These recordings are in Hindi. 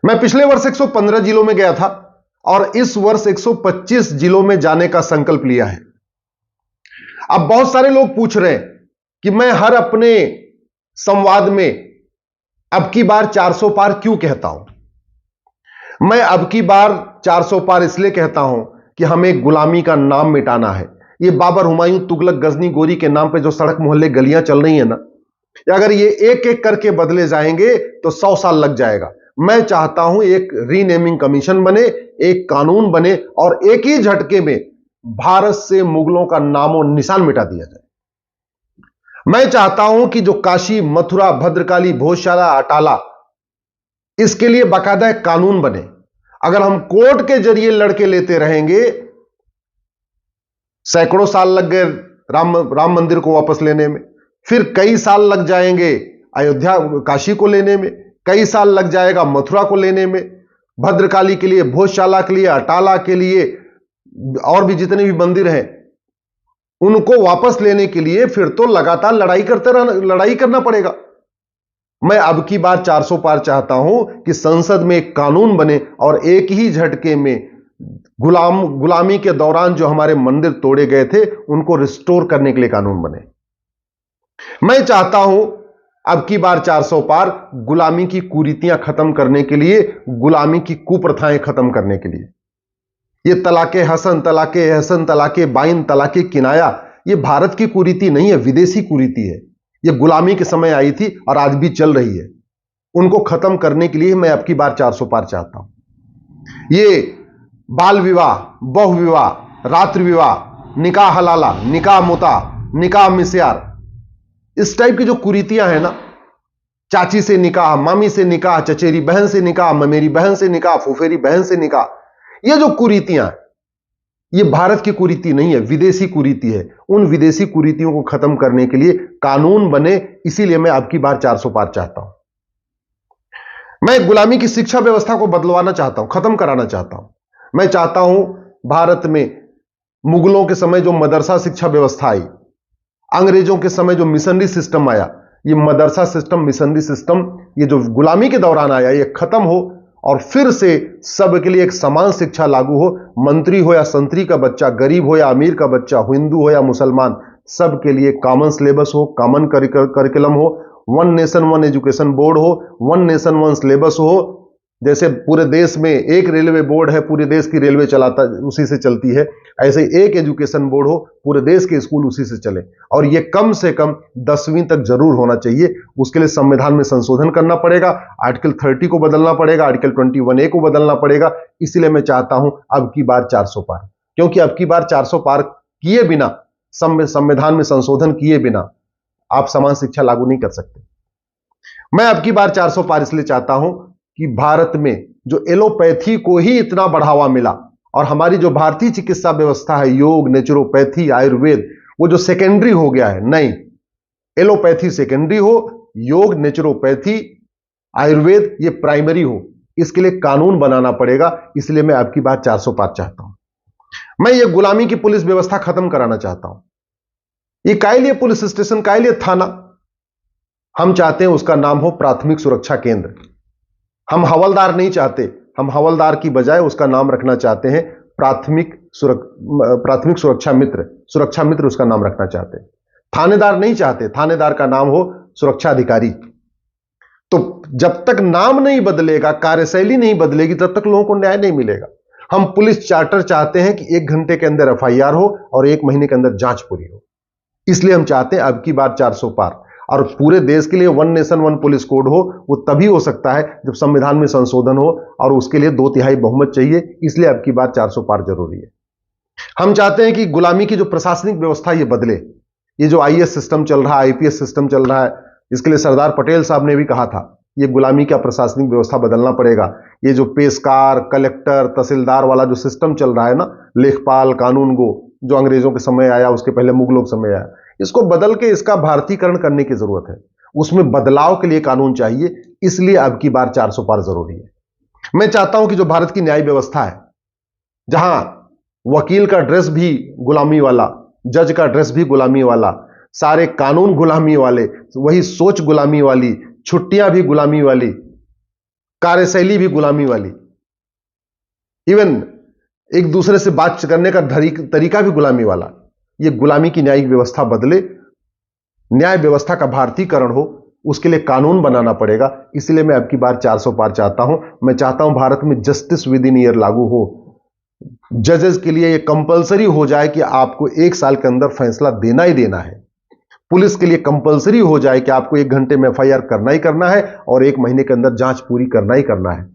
मैं पिछले वर्ष 115 जिलों में गया था और इस वर्ष 125 जिलों में जाने का संकल्प लिया है। अब बहुत सारे लोग पूछ रहे हैं कि मैं हर अपने संवाद में अब की बार 400 पार क्यों कहता हूं। मैं अब की बार 400 पार इसलिए कहता हूं कि हमें गुलामी का नाम मिटाना है। ये बाबर, हुमायूं, तुगलक, गजनी, गोरी के नाम पे जो सड़क मोहल्ले गलियां चल रही है ना, अगर ये एक एक करके बदले जाएंगे तो 100 साल लग जाएगा। मैं चाहता हूं एक रीनेमिंग कमीशन बने, एक कानून बने और एक ही झटके में भारत से मुगलों का नामो निशान मिटा दिया जाए। मैं चाहता हूं कि जो काशी, मथुरा, भद्रकाली, भोजशाला, अटाला, इसके लिए बाकायदा एक कानून बने। अगर हम कोर्ट के जरिए लड़के लेते रहेंगे, सैकड़ों साल लग गए राम मंदिर को वापस लेने में, फिर कई साल लग जाएंगे अयोध्या, काशी को लेने में, कई साल लग जाएगा मथुरा को लेने में, भद्रकाली के लिए, भोजशाला के लिए, अटाला के लिए, और भी जितने भी मंदिर हैं उनको वापस लेने के लिए फिर तो लगातार लड़ाई करना पड़ेगा। मैं अब की बार 400 पार चाहता हूं कि संसद में एक कानून बने और एक ही झटके में गुलामी के दौरान जो हमारे मंदिर तोड़े गए थे उनको रिस्टोर करने के लिए कानून बने। मैं चाहता हूं अब की बार 400 पार गुलामी की कुरीतियां खत्म करने के लिए, गुलामी की कुप्रथाएं खत्म करने के लिए। ये तलाके हसन, तलाके एहसन, तलाके बाइन, तलाके किनाया, ये भारत की कुरीति नहीं है, विदेशी कुरीति है। ये गुलामी के समय आई थी और आज भी चल रही है। उनको खत्म करने के लिए मैं अब की बार 400 पार चाहता हूं। ये बाल विवाह, बहु विवाह, रात्रि विवाह, निकाह हलाला, निकाह मुता, निकाह मिस्यार, इस टाइप की जो कुरीतियां हैं ना, चाची से निकाह, मामी से निकाह, चचेरी बहन से निकाह, ममेरी बहन से निकाह, फुफेरी बहन से निकाह, ये जो कुरीतियां, ये भारत की कुरीति नहीं है, विदेशी कुरीति है। उन विदेशी कुरीतियों को खत्म करने के लिए कानून बने, इसीलिए मैं अब की बार 400 पार चाहता हूं। मैं गुलामी की शिक्षा व्यवस्था को बदलवाना चाहता हूं, खत्म कराना चाहता हूं। मैं चाहता हूं भारत में मुगलों के समय जो मदरसा शिक्षा व्यवस्था आई, अंग्रेजों के समय जो मिशनरी सिस्टम आया, ये मदरसा सिस्टम, मिशनरी सिस्टम, ये जो गुलामी के दौरान आया, ये खत्म हो और फिर से सबके लिए एक समान शिक्षा लागू हो। मंत्री हो या संतरी का बच्चा, गरीब हो या अमीर का बच्चा, हिंदू हो या मुसलमान, सबके लिए कॉमन सिलेबस हो, कॉमन करिकुलम हो, one nation one education board हो, वन नेशन वन सिलेबस हो। जैसे पूरे देश में एक रेलवे बोर्ड है, पूरे देश की रेलवे चलाता, उसी से चलती है, ऐसे एक एजुकेशन बोर्ड हो, पूरे देश के स्कूल उसी से चले। और ये कम से कम 10वीं तक जरूर होना चाहिए। उसके लिए संविधान में संशोधन करना पड़ेगा, आर्टिकल 30 को बदलना पड़ेगा, आर्टिकल 21A को बदलना पड़ेगा। इसलिए मैं चाहता हूं अब की बार 400 पार, क्योंकि अब की बार 400 पार किए बिना, संविधान में संशोधन किए बिना आप समान शिक्षा लागू नहीं कर सकते। मैं अब की बार 400 पार इसलिए चाहता हूं कि भारत में जो एलोपैथी को ही इतना बढ़ावा मिला और हमारी जो भारतीय चिकित्सा व्यवस्था है, योग, नेचुरोपैथी, आयुर्वेद, वो जो सेकेंडरी हो गया है, नहीं, एलोपैथी सेकेंडरी हो, योग, नेचुरोपैथी, आयुर्वेद ये प्राइमरी हो। इसके लिए कानून बनाना पड़ेगा। इसलिए मैं अब की बार 400 पार चाहता हूं। मैं ये गुलामी की पुलिस व्यवस्था खत्म कराना चाहता हूं। ये काहे लिए पुलिस स्टेशन, काहे लिए थाना? हम चाहते हैं उसका नाम हो प्राथमिक सुरक्षा केंद्र। हम हवलदार नहीं चाहते, हम हवलदार की बजाय उसका नाम रखना चाहते हैं प्राथमिक सुरक्षा मित्र, सुरक्षा मित्र उसका नाम रखना चाहते हैं। थानेदार नहीं चाहते, थानेदार का नाम हो सुरक्षा अधिकारी। तो जब तक नाम नहीं बदलेगा, कार्यशैली नहीं बदलेगी, तब तक लोगों को न्याय नहीं मिलेगा। हम पुलिस चार्टर चाहते हैं कि 1 घंटे के अंदर FIR हो और 1 महीने के अंदर जांच पूरी हो। इसलिए हम चाहते हैं अब की बार 400 पार। और पूरे देश के लिए one nation one police code हो, वो तभी हो सकता है जब संविधान में संशोधन हो और उसके लिए 2/3 बहुमत चाहिए। इसलिए अब की बार 400 पार जरूरी है। हम चाहते हैं कि गुलामी की जो प्रशासनिक व्यवस्था ये बदले। ये जो IAS सिस्टम चल रहा है, IPS सिस्टम चल रहा है, इसके लिए सरदार पटेल साहब ने भी कहा था ये गुलामी का प्रशासनिक व्यवस्था बदलना पड़ेगा। ये जो पेशकार, कलेक्टर, तहसीलदार वाला जो सिस्टम चल रहा है ना, लेखपाल, कानूनगो, जो अंग्रेजों के समय आया, उसके पहले मुगलों के समय आया, इसको बदल के इसका भारतीकरण करने की जरूरत है। उसमें बदलाव के लिए कानून चाहिए। इसलिए अब की बार 400 पार जरूरी है। मैं चाहता हूं कि जो भारत की न्याय व्यवस्था है, जहां वकील का ड्रेस भी गुलामी वाला, जज का ड्रेस भी गुलामी वाला, सारे कानून गुलामी वाले, वही सोच गुलामी वाली, छुट्टियां भी गुलामी वाली, कार्यशैली भी गुलामी वाली, इवन एक दूसरे से बात करने का तरीका भी गुलामी वाला। ये गुलामी की न्यायिक व्यवस्था बदले, न्याय व्यवस्था का भारतीयकरण हो, उसके लिए कानून बनाना पड़ेगा। इसलिए मैं अब की बार 400 पार चाहता हूं। मैं चाहता हूं भारत में जस्टिस विद इन ईयर लागू हो। जजेस के लिए यह कंपलसरी हो जाए कि आपको 1 साल के अंदर फैसला देना ही देना है। पुलिस के लिए कंपलसरी हो जाए कि आपको 1 घंटे में एफआईआर करना ही करना है और 1 महीने के अंदर जांच पूरी करना ही करना है।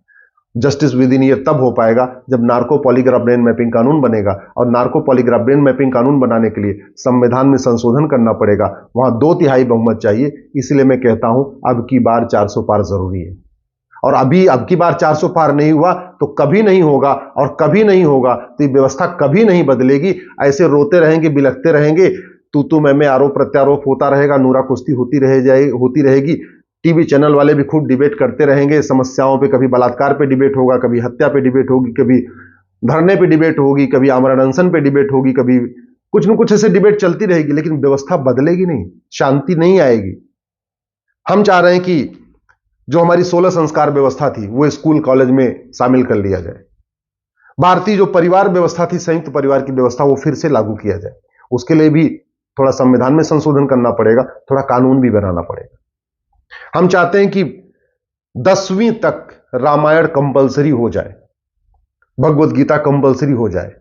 जस्टिस विद इन ईयर तब हो पाएगा जब नार्को पॉलीग्राफ ब्रेन मैपिंग कानून बनेगा, और नार्को पॉलीग्राफ ब्रेन मैपिंग कानून बनाने के लिए संविधान में संशोधन करना पड़ेगा। वहां 2/3 बहुमत चाहिए। इसलिए मैं कहता हूं अब की बार 400 पार जरूरी है। और अब की बार 400 पार नहीं हुआ तो कभी नहीं होगा, और कभी नहीं होगा तो ये व्यवस्था कभी नहीं बदलेगी। ऐसे रोते रहेंगे, बिलखते रहेंगे, तू मैं आरोप प्रत्यारोप होता रहेगा, नूरा कुश्ती होती रहेगी। टीवी चैनल वाले भी खूब डिबेट करते रहेंगे समस्याओं पे। कभी बलात्कार पे डिबेट होगा, कभी हत्या पे डिबेट होगी, कभी धरने पे डिबेट होगी, कभी आमरण अनशन पे डिबेट होगी, कभी कुछ न कुछ ऐसे डिबेट चलती रहेगी, लेकिन व्यवस्था बदलेगी नहीं, शांति नहीं आएगी। हम चाह रहे हैं कि जो हमारी 16 संस्कार व्यवस्था थी वो स्कूल कॉलेज में शामिल कर लिया जाए। भारतीय जो परिवार व्यवस्था थी, संयुक्त परिवार की व्यवस्था, वो फिर से लागू किया जाए। उसके लिए भी थोड़ा संविधान में संशोधन करना पड़ेगा, थोड़ा कानून भी बनाना पड़ेगा। हम चाहते हैं कि 10वीं तक रामायण कंपलसरी हो जाए, भगवत गीता कंपलसरी हो जाए,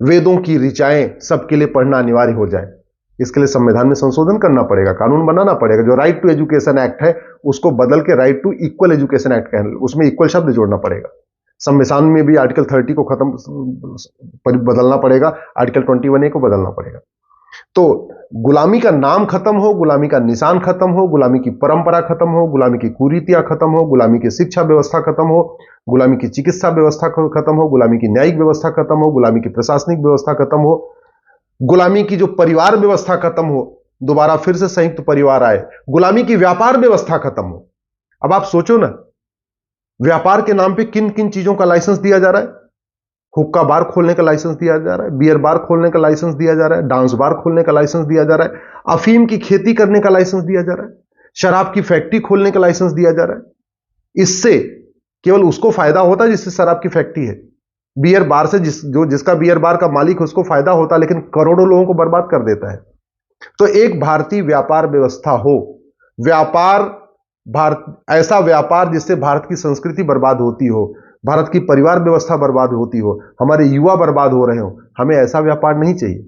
वेदों की ऋचाएं सबके लिए पढ़ना अनिवार्य हो जाए। इसके लिए संविधान में संशोधन करना पड़ेगा, कानून बनाना पड़ेगा। जो राइट टू एजुकेशन एक्ट है उसको बदल के right to equal education act कहना, उसमें इक्वल शब्द जोड़ना पड़ेगा। संविधान में भी आर्टिकल 30 को बदलना पड़ेगा, आर्टिकल 21A को बदलना पड़ेगा। तो गुलामी का नाम खत्म हो, गुलामी का निशान खत्म हो, गुलामी की परंपरा खत्म हो, गुलामी की कुरीतियां खत्म हो, गुलामी की शिक्षा व्यवस्था खत्म हो, गुलामी की चिकित्सा व्यवस्था खत्म हो, गुलामी की न्यायिक व्यवस्था खत्म हो, गुलामी की प्रशासनिक व्यवस्था खत्म हो, गुलामी की जो परिवार व्यवस्था खत्म हो, दोबारा फिर से संयुक्त परिवार आए, गुलामी की व्यापार व्यवस्था खत्म हो। अब आप सोचो ना, व्यापार के नाम पे किन किन चीजों का लाइसेंस दिया जा रहा है। हुक्का बार खोलने का लाइसेंस दिया जा रहा है, बियर बार खोलने का लाइसेंस दिया जा रहा है, डांस बार खोलने का लाइसेंस दिया जा रहा है, अफीम की खेती करने का लाइसेंस दिया जा रहा है, शराब की फैक्ट्री खोलने का लाइसेंस दिया जा रहा है। इससे केवल उसको फायदा होता है जिससे शराब की फैक्ट्री है। बियर बार से जिसका बियर बार का मालिक है उसको फायदा होता है, लेकिन करोड़ों लोगों को बर्बाद कर देता है। तो एक भारतीय व्यापार व्यवस्था हो, ऐसा व्यापार जिससे भारत की संस्कृति बर्बाद होती हो, भारत की परिवार व्यवस्था बर्बाद होती हो, हमारे युवा बर्बाद हो रहे हो, हमें ऐसा व्यापार नहीं चाहिए।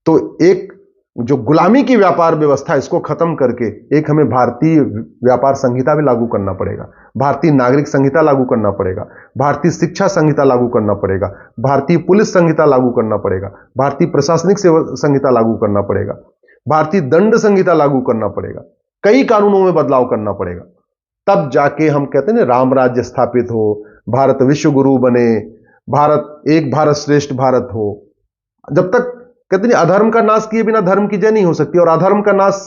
तो एक जो गुलामी की व्यापार व्यवस्था, इसको खत्म करके एक हमें भारतीय व्यापार संहिता भी लागू करना पड़ेगा, भारतीय नागरिक संहिता लागू करना पड़ेगा, भारतीय शिक्षा संहिता लागू करना पड़ेगा, भारतीय पुलिस संहिता लागू करना पड़ेगा, भारतीय प्रशासनिक संहिता लागू करना पड़ेगा, भारतीय दंड संहिता लागू करना पड़ेगा, कई कानूनों में बदलाव करना पड़ेगा। तब जाके हम कहते हैं ना, राम राज्य स्थापित हो, भारत विश्व गुरु बने, भारत एक भारत श्रेष्ठ भारत हो। जब तक कहते नहीं, अधर्म का नाश किए बिना धर्म की जय नहीं हो सकती, और अधर्म का नाश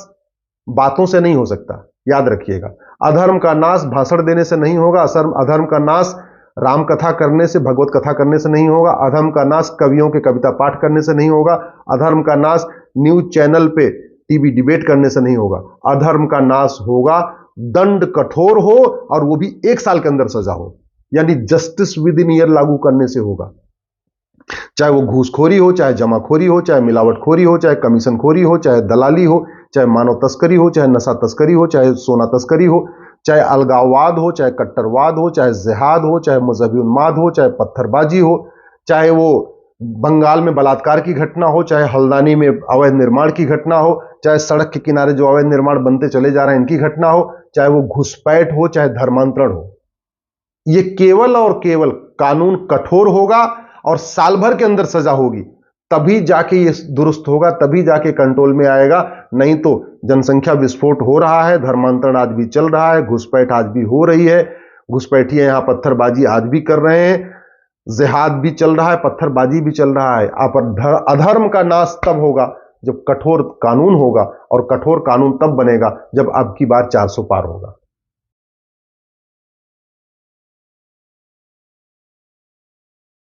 बातों से नहीं हो सकता, याद रखिएगा। अधर्म का नाश भाषण देने से नहीं होगा, अधर्म का नाश राम कथा करने से, भगवत कथा करने से नहीं होगा, अधर्म का नाश कवियों के कविता पाठ करने से नहीं होगा, अधर्म का नाश न्यूज चैनल पे टीवी डिबेट करने से नहीं होगा। अधर्म का नाश होगा दंड कठोर हो, और वो भी 1 साल के अंदर सजा हो, यानी जस्टिस विद इन ईयर लागू करने से होगा। चाहे वो घूसखोरी हो, चाहे जमाखोरी हो, चाहे मिलावटखोरी हो, चाहे कमीशनखोरी हो, चाहे दलाली हो, चाहे मानव तस्करी हो, चाहे नशा तस्करी हो, चाहे सोना तस्करी हो, चाहे अलगाववाद हो, चाहे कट्टरवाद हो, चाहे जिहाद हो, चाहे मजहबी उन्माद हो, चाहे पत्थरबाजी हो, चाहे वो बंगाल में बलात्कार की घटना हो, चाहे हल्द्वानी में अवैध निर्माण की घटना हो, चाहे सड़क के किनारे जो अवैध निर्माण बनते चले जा रहे हैं इनकी घटना हो, चाहे वो घुसपैठ हो, चाहे धर्मांतरण हो। ये केवल और केवल कानून कठोर होगा और साल भर के अंदर सजा होगी, तभी जाके ये दुरुस्त होगा, तभी जाके कंट्रोल में आएगा। नहीं तो जनसंख्या विस्फोट हो रहा है, धर्मांतरण आज भी चल रहा है, घुसपैठ आज भी हो रही है, घुसपैठिए यहां पत्थरबाजी आज भी कर रहे हैं, जिहाद भी चल रहा है, पत्थरबाजी भी चल रहा है। अधर्म का नाश तब होगा जब कठोर कानून होगा, और कठोर कानून तब बनेगा जब अब की बार 400 पार होगा।